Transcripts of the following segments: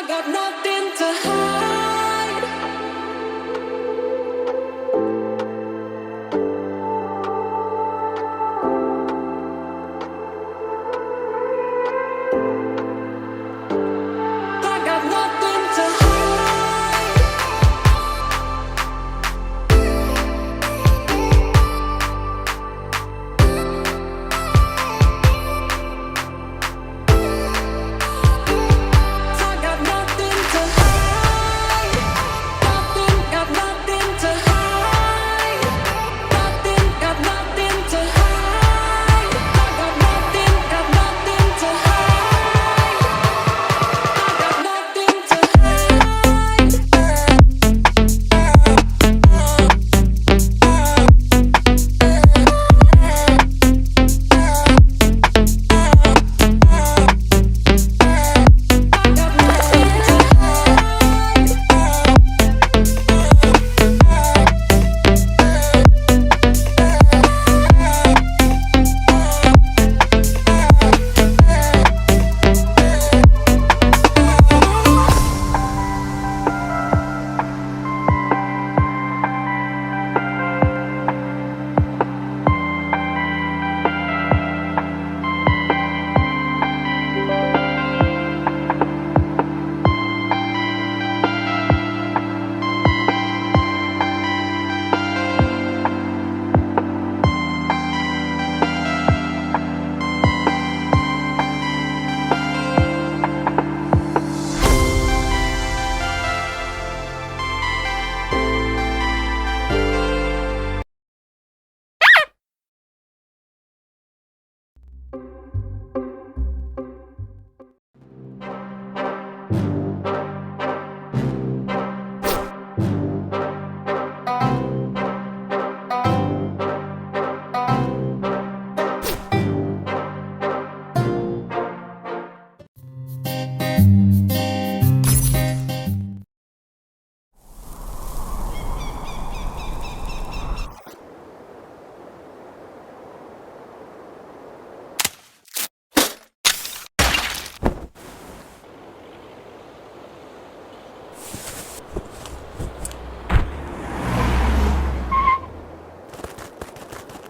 got nothing to hide. I got nothing to hide. I got nothing to hide. Nothing, got nothing to hide. Nothing, got nothing to hide. I got nothing to hide. I got nothing to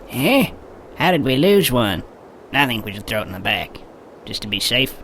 Eh? How did we lose one? I think we should throw it in the back, just to be safe.